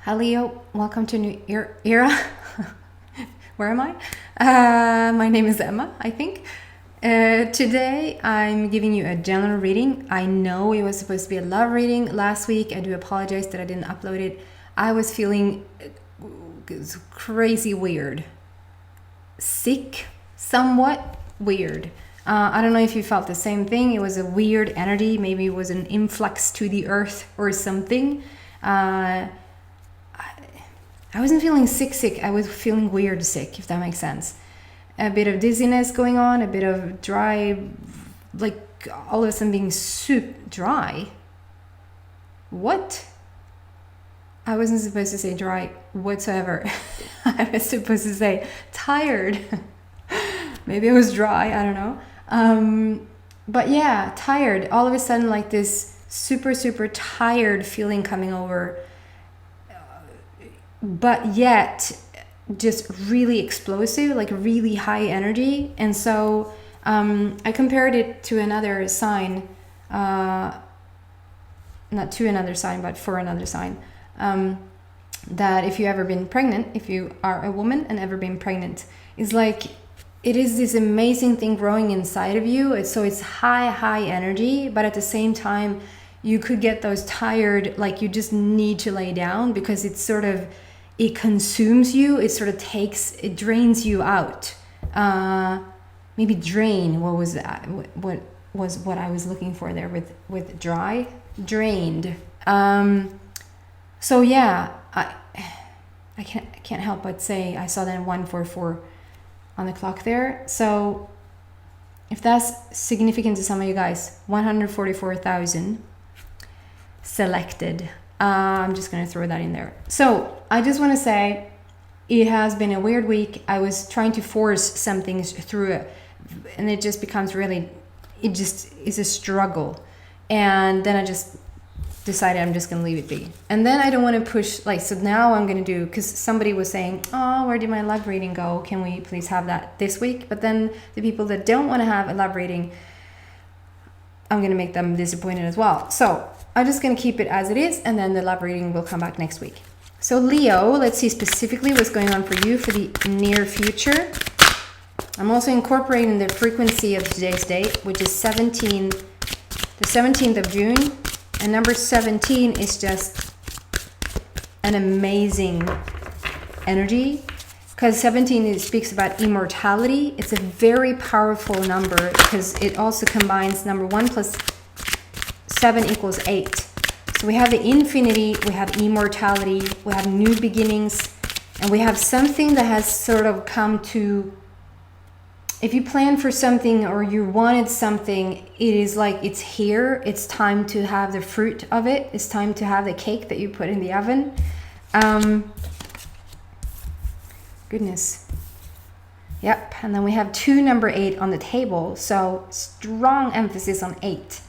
Hi Leo, welcome to new era. Where am I? My name is Emma, I think. Today I'm giving you a general reading. I know it was supposed to be a love reading last week. I do apologize that I didn't upload it. I was feeling crazy weird. Sick, somewhat weird. I don't know if you felt the same thing. It was a weird energy. Maybe it was an influx to the earth or something. I wasn't feeling sick. I was feeling weird sick, if that makes sense. A bit of dizziness going on, a bit of dry, like all of a sudden being super dry. What? I wasn't supposed to say dry whatsoever. I was supposed to say tired. Maybe it was dry, I don't know. But yeah, tired. All of a sudden like this super tired feeling coming over. But yet just really explosive, like really high energy. And so I compared it to another sign, not to another sign, but for another sign, that if you ever been pregnant, if you are a woman and ever been pregnant, is like it is this amazing thing growing inside of you. So it's high energy, but at the same time you could get those tired, like you just need to lay down because it's sort of, it consumes you. It sort of it drains you out. Maybe drain. What was that? What was what I was looking for there with dry? Drained. So yeah, I can't help but say I saw that 144 on the clock there. So if that's significant to some of you guys, 144,000 selected. I'm just going to throw that in there. So I just want to say it has been a weird week. I was trying to force some things through it and it just becomes really, it just is a struggle. And then I just decided I'm just going to leave it be. And then I don't want to push, like, so now I'm going to do, because somebody was saying, oh, where did my love reading go? Can we please have that this week? But then the people that don't want to have a love reading, I'm going to make them disappointed as well. So I'm just going to keep it as it is, and then the love reading will come back next week. So Leo, let's see specifically what's going on for you for the near future. I'm also incorporating the frequency of today's date, which is the 17th of June. And number 17 is just an amazing energy. Because 17, it speaks about immortality. It's a very powerful number because it also combines number 1 plus 7 equals 8. So we have the infinity, we have immortality, we have new beginnings, and we have something that has sort of come to, if you plan for something or you wanted something, it is like it's here. It's time to have the fruit of it. It's time to have the cake that you put in the oven. Goodness. Yep. And then we have number 8 on the table. So strong emphasis on 8,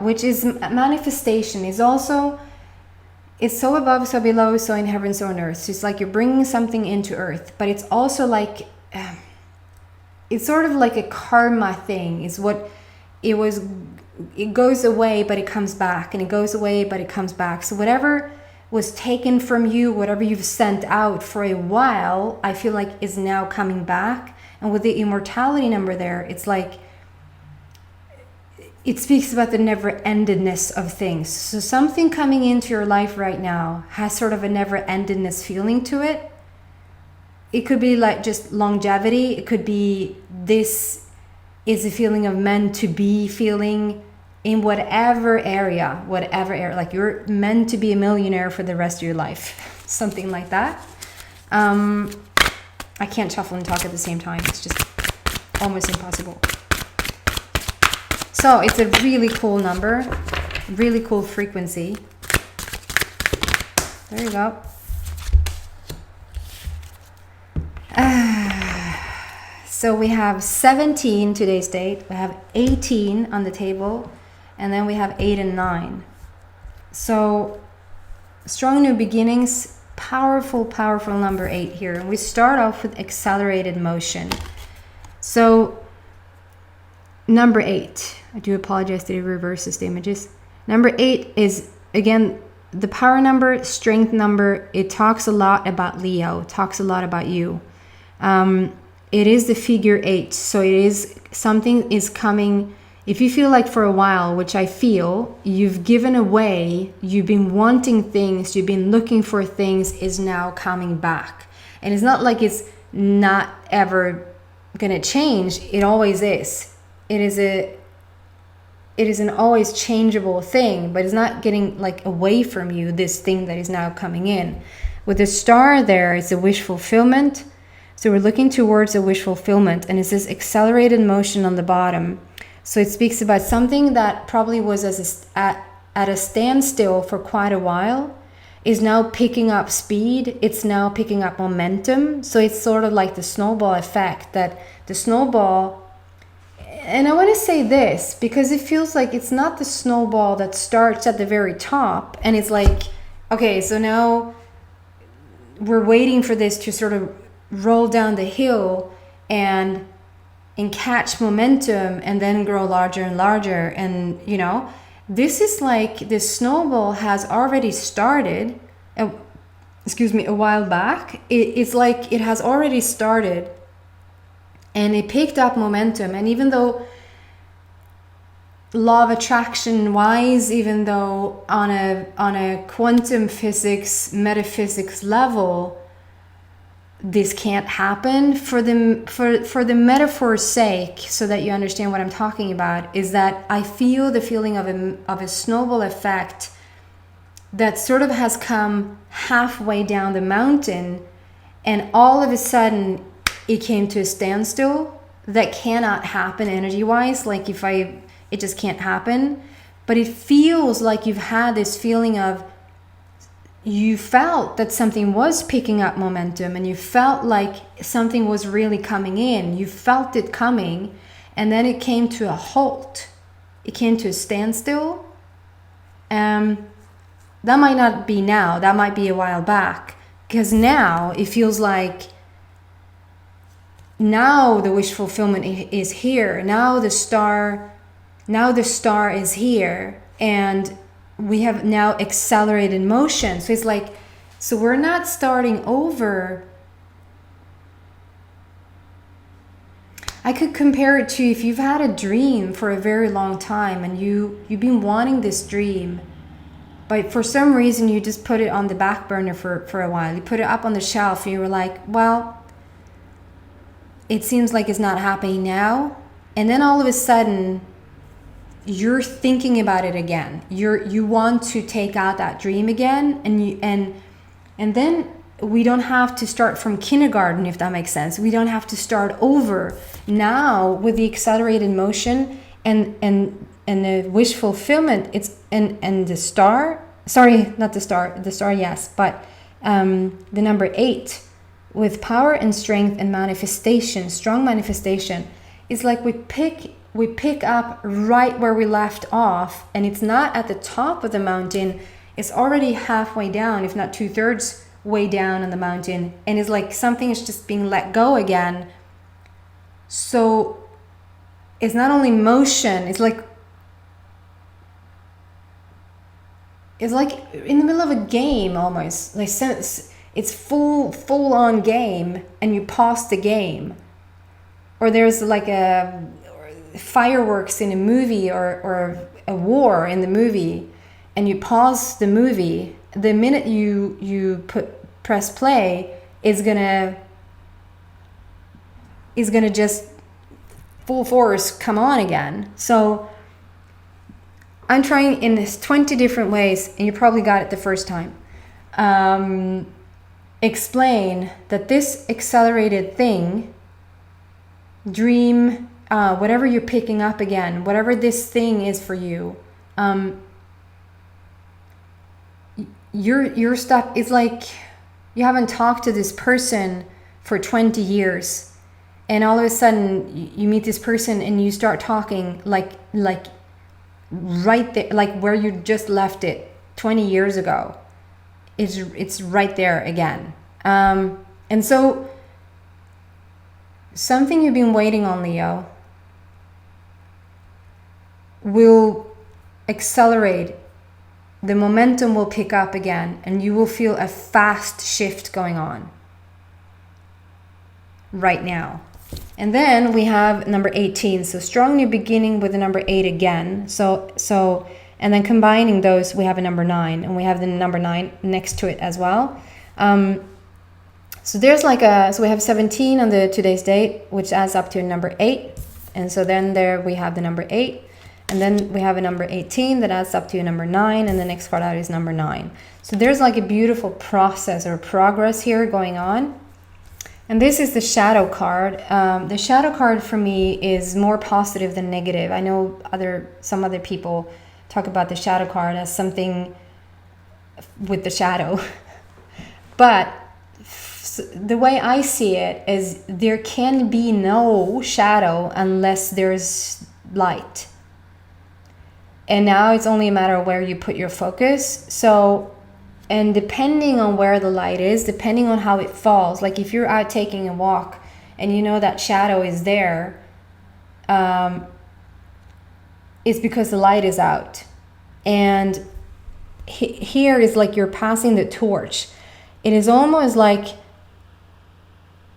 which is manifestation. Is also, it's so above, so below, so in heaven, so on earth. So it's like you're bringing something into earth, but it's also like, it's sort of like a karma thing. Is what it was. It goes away, but it comes back, and it goes away, but it comes back. So whatever was taken from you, whatever you've sent out for a while, I feel like is now coming back. And with the immortality number there, it's like it speaks about the never-endedness of things. So something coming into your life right now has sort of a never-endedness feeling to it. It could be like just longevity. It could be this is a feeling of meant to be feeling in whatever area, like you're meant to be a millionaire for the rest of your life, something like that. I can't shuffle and talk at the same time. It's just almost impossible. So it's a really cool number, really cool frequency. There you go. So we have 17 today's date, we have 18 on the table, and then we have 8 and 9. So strong new beginnings, powerful number 8 here. And we start off with accelerated motion. So number 8, I do apologize that it reverses the images. Number 8 is, again, the power number, strength number, it talks a lot about Leo, talks a lot about you. It is the figure 8, so it is something is coming. If you feel like for a while, which I feel, you've given away, you've been wanting things, you've been looking for things, is now coming back. And it's not like it's not ever gonna change. It always is. It is an always changeable thing, but it's not getting like away from you, this thing that is now coming in. With the star there, it's a wish fulfillment. So we're looking towards a wish fulfillment, and it's this accelerated motion on the bottom. So it speaks about something that probably was at a standstill for quite a while, is now picking up speed. It's now picking up momentum. So it's sort of like the snowball effect, that the snowball, and I want to say this because it feels like it's not the snowball that starts at the very top and it's like, okay, so now we're waiting for this to sort of roll down the hill and catch momentum and then grow larger and larger. And you know, this is like this snowball has already started a while back. It's like it has already started and it picked up momentum. And even though law of attraction wise, even though on a quantum physics, metaphysics level, this can't happen, for the metaphor's sake, so that you understand what I'm talking about, is that I feel the feeling of a snowball effect that sort of has come halfway down the mountain, and all of a sudden it came to a standstill. That cannot happen energy wise, like it just can't happen. But it feels like you've had this feeling of, you felt that something was picking up momentum and you felt like something was really coming in. You felt it coming, and then it came to a halt. It came to a standstill. That might not be now. That might be a while back. Because now it feels like now the wish fulfillment is here. Now the star is here, and we have now accelerated motion. So it's like, so we're not starting over. I could compare it to if you've had a dream for a very long time and you've been wanting this dream, but for some reason you just put it on the back burner for a while. You put it up on the shelf and you were like, well, it seems like it's not happening now. And then all of a sudden you're thinking about it again. You want to take out that dream again, and then we don't have to start from kindergarten, if that makes sense. We don't have to start over. Now with the accelerated motion and the wish fulfillment, it's and the star, sorry, not the star, yes, but the number 8 with power and strength and manifestation, strong manifestation, is like we pick up right where we left off, and it's not at the top of the mountain. It's already halfway down, if not 2/3 way down on the mountain, and it's like something is just being let go again. So it's not only motion, it's like in the middle of a game almost. Like it's full on game, and you pause the game, or there's like a fireworks in a movie or a war in the movie, and you pause the movie. The minute you press play, is gonna just full force come on again. So I'm trying in this 20 different ways, and you probably got it the first time, explain that this accelerated thing, dream, whatever you're picking up again, whatever this thing is for you, your stuff is like you haven't talked to this person for 20 years, and all of a sudden you meet this person and you start talking like right there, like where you just left it 20 years ago. It's right there again. And so something you've been waiting on, Leo, will accelerate the momentum will pick up again, and you will feel a fast shift going on right now. And then we have number 18. So strong new beginning with the number 8 again. So and then combining those, we have a number 9, and we have the number 9 next to it as well. So there's so we have 17 on the today's date, which adds up to a number 8. And so then there we have the number 8. And then we have a number 18 that adds up to a number 9. And the next card out is number 9. So there's like a beautiful process or progress here going on. And this is the shadow card. The shadow card for me is more positive than negative. I know some other people talk about the shadow card as something with the shadow. But the way I see it is there can be no shadow unless there's light. And now it's only a matter of where you put your focus. So, and depending on where the light is, depending on how it falls, like if you're out taking a walk and you know that shadow is there, it's because the light is out. And here is like you're passing the torch. It is almost like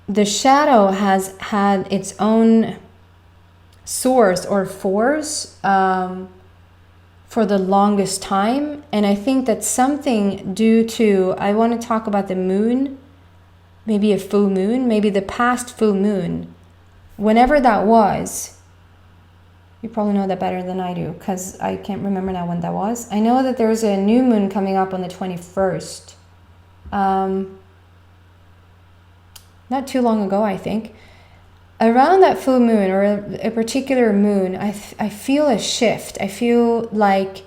the shadow has had its own source or force for the longest time. And I think that's something due to, I want to talk about the moon, maybe a full moon, maybe the past full moon. Whenever that was, you probably know that better than I do, because I can't remember now when that was. I know that there's a new moon coming up on the 21st. Not too long ago, I think. Around that full moon or a particular moon, I feel a shift. I feel like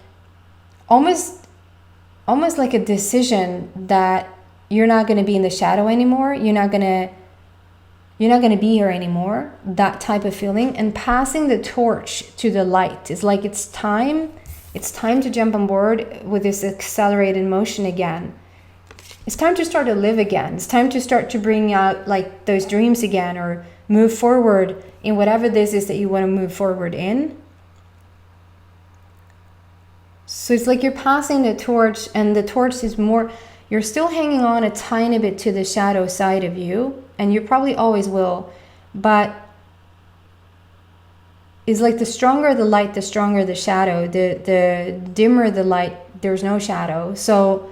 almost like a decision that you're not going to be in the shadow anymore. You're not going to be here anymore. That type of feeling. And passing the torch to the light is like it's time to jump on board with this accelerated motion again. It's time to start to live again. It's time to start to bring out like those dreams again, or move forward in whatever this is that you want to move forward in. So it's like you're passing the torch, and the torch is more, you're still hanging on a tiny bit to the shadow side of you, and you probably always will, but it's like the stronger the light, the stronger the shadow. The dimmer the light, there's no shadow. So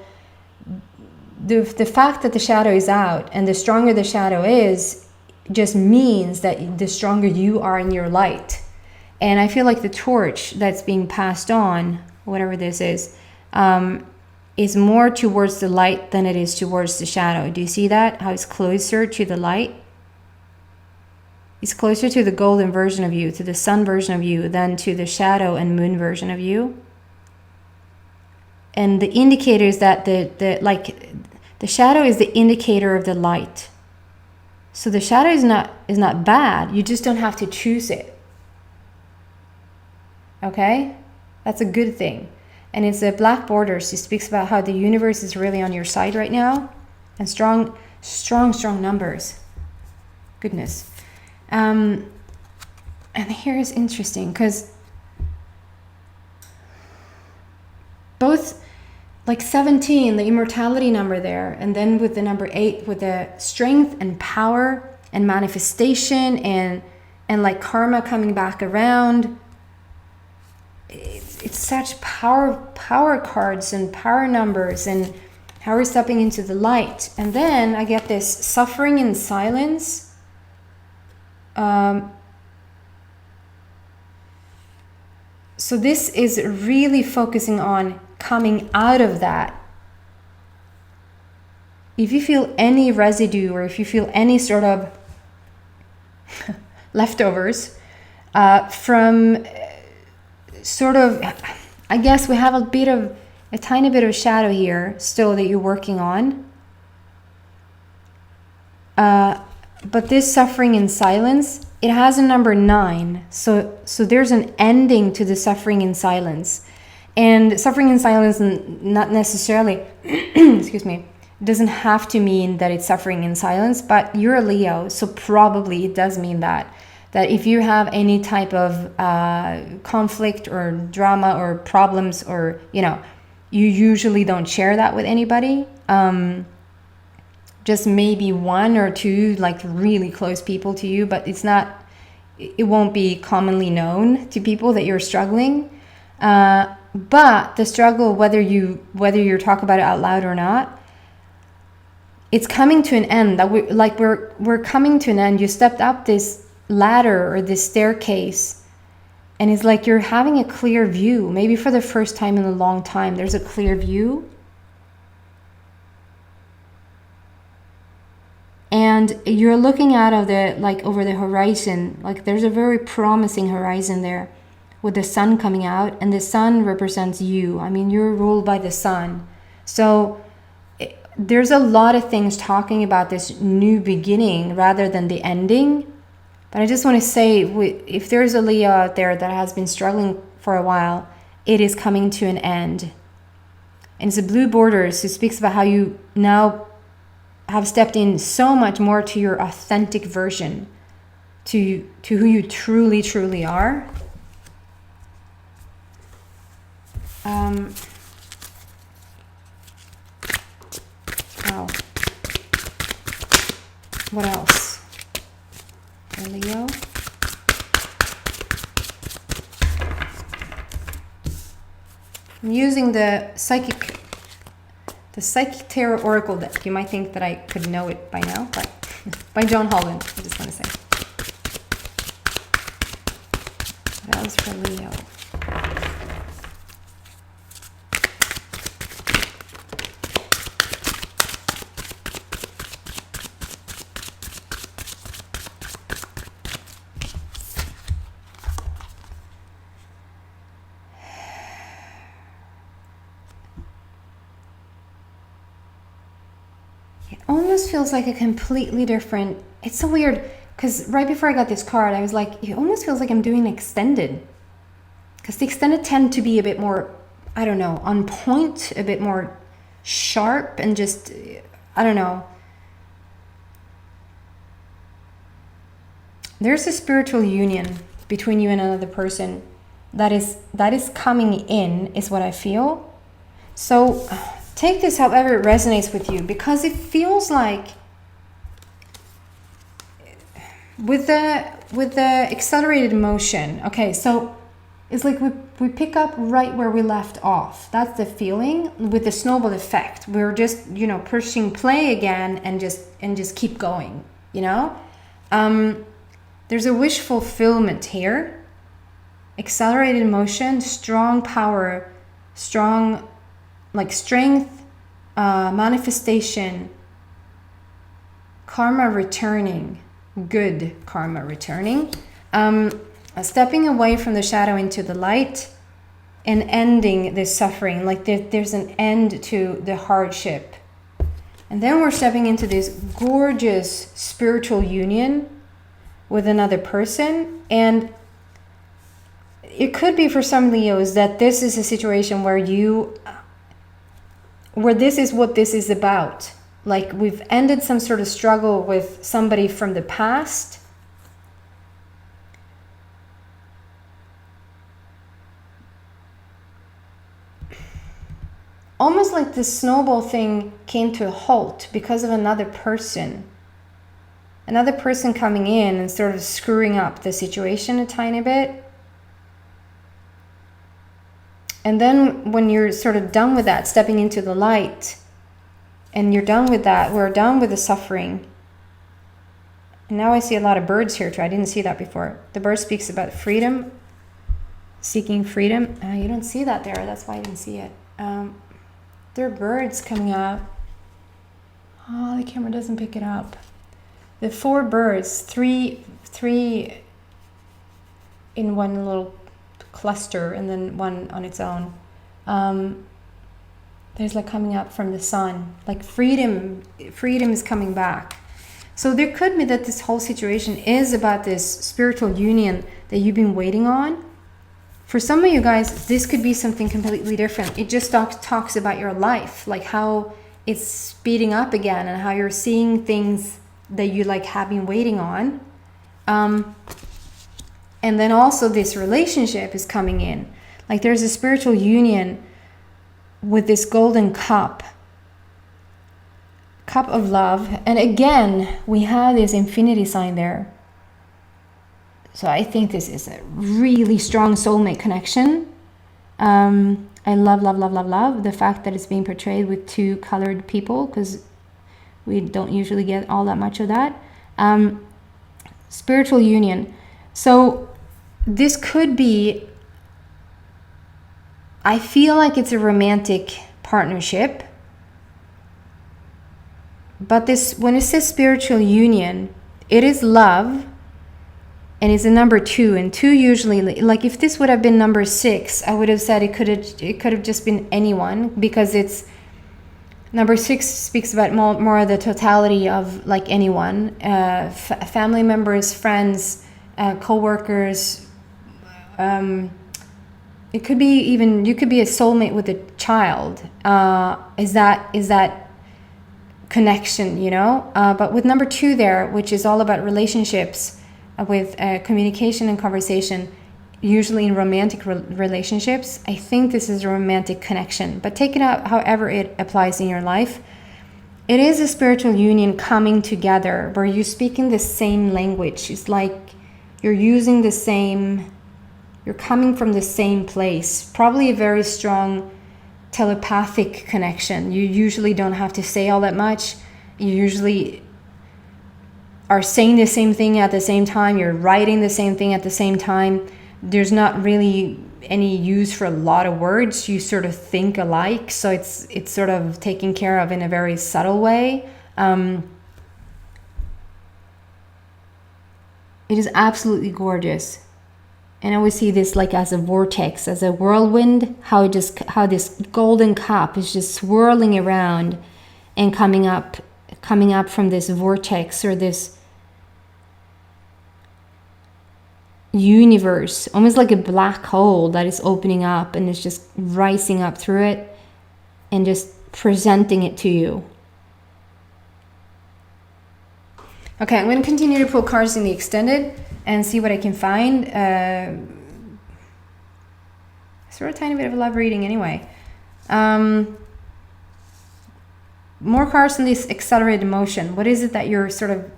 the fact that the shadow is out and the stronger the shadow is just means that the stronger you are in your light. And I feel like the torch that's being passed on, whatever this is more towards the light than it is towards the shadow. Do you see that? How it's closer to the light? It's closer to the golden version of you, to the sun version of you, than to the shadow and moon version of you. And the indicator is that the shadow is the indicator of the light. So the shadow is not bad. You just don't have to choose it. Okay? That's a good thing. And it's a black border. She speaks about how the universe is really on your side right now. And strong numbers. Goodness. And here is interesting, because both like 17, the immortality number there, and then with the number 8, with the strength and power and manifestation and like karma coming back around. It's such power cards and power numbers, and how we're stepping into the light. And then I get this suffering in silence. So this is really focusing on coming out of that. If you feel any residue, or if you feel any sort of leftovers from sort of, I guess we have a tiny bit of shadow here still that you're working on. But this suffering in silence, it has a number 9. So there's an ending to the suffering in silence. And suffering in silence, not necessarily, excuse me, doesn't have to mean that it's suffering in silence, but you're a Leo, so probably it does mean that if you have any type of conflict or drama or problems, or, you usually don't share that with anybody. Just maybe one or two like really close people to you, but it won't be commonly known to people that you're struggling. But the struggle, whether you talk about it out loud or not, it's coming to an end. That we're coming to an end. You stepped up this ladder or this staircase, and it's like you're having a clear view. Maybe for the first time in a long time, there's a clear view. And you're looking out of over the horizon. Like there's a very promising horizon there with the sun coming out, and the sun represents you. I mean, you're ruled by the sun. So there's a lot of things talking about this new beginning rather than the ending. But I just want to say, if there's a Leo out there that has been struggling for a while, it is coming to an end. And it's a blue border, so it speaks about how you now have stepped in so much more to your authentic version, to who you truly, truly are. Wow. What else? Leo. I'm using the Psychic Tarot Oracle deck. You might think that I could know it by now, but by John Holland, I just want to say. What else for Leo? Almost feels like a completely different, it's so weird because right before I got this card I was like, it almost feels like I'm doing extended, because the extended tend to be a bit more, I don't know, on point, a bit more sharp, and just, I don't know, there's a spiritual union between you and another person that is coming in, is what I feel. So take this however it resonates with you, because it feels like with the accelerated motion. Okay, so it's like we pick up right where we left off. That's the feeling with the snowball effect. We're just, pushing play again and just keep going, There's a wish fulfillment here. Accelerated motion, strong power, strong strength, manifestation, karma returning, good karma returning, stepping away from the shadow into the light, and ending this suffering. Like there's an end to the hardship. And then we're stepping into this gorgeous spiritual union with another person. And it could be for some Leos that this is a situation where this is what this is about. Like we've ended some sort of struggle with somebody from the past. Almost like the snowball thing came to a halt because of another person. Another person coming in and sort of screwing up the situation a tiny bit. And then when you're sort of done with that, stepping into the light, and you're done with that, we're done with the suffering. And now I see a lot of birds here too. I didn't see that before. The bird speaks about freedom, seeking freedom. You don't see that there. That's why I didn't see it. There are birds coming out. Oh, the camera doesn't pick it up. The 4 birds, three in one little cluster, and then one on its own. There's coming up from the sun, freedom is coming back. So there could be that this whole situation is about this spiritual union that you've been waiting on. For some of you guys, this could be something completely different. It just talks about your life, how it's speeding up again, and how you're seeing things that you have been waiting on. And then also this relationship is coming in. There's a spiritual union with this golden cup of love. And again, we have this infinity sign there. So I think this is a really strong soulmate connection. I love the fact that it's being portrayed with two colored people, because we don't usually get all that much of that. Spiritual union. So this could be, I feel like it's a romantic partnership. But this, when it says spiritual union, it is love, and it's a number 2. And 2 usually, like if this would have been number 6, I would have said it could have just been anyone, because it's number 6 speaks about more of the totality of like anyone, family members, friends, co-workers. It could be even, you could be a soulmate with a child. Is that connection, you know? But with number 2 there, which is all about relationships, with communication and conversation, usually in romantic relationships, I think this is a romantic connection. But take it out however it applies in your life. It is a spiritual union coming together where you're speaking the same language. It's like you're using the same, you're coming from the same place. Probably a very strong telepathic connection. You usually don't have to say all that much. You usually are saying the same thing at the same time. You're writing the same thing at the same time. There's not really any use for a lot of words. You sort of think alike, so it's sort of taken care of in a very subtle way. It is absolutely gorgeous, and I always see this like as a vortex, as a whirlwind. How this golden cup is just swirling around and coming up from this vortex, or this universe, almost like a black hole that is opening up, and it's just rising up through it and just presenting it to you. Okay, I'm going to continue to pull cards in the extended and see what I can find. Sort of a tiny bit of a love reading anyway. More cards in this accelerated emotion. What is it that you're sort of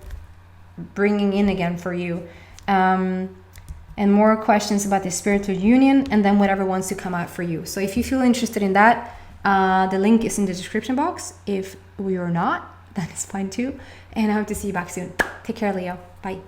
bringing in again for you? And more questions about the spiritual union, and then whatever wants to come out for you. So if you feel interested in that, the link is in the description box. If we are not, that is fine too. And I hope to see you back soon. Take care, Leo. Bye.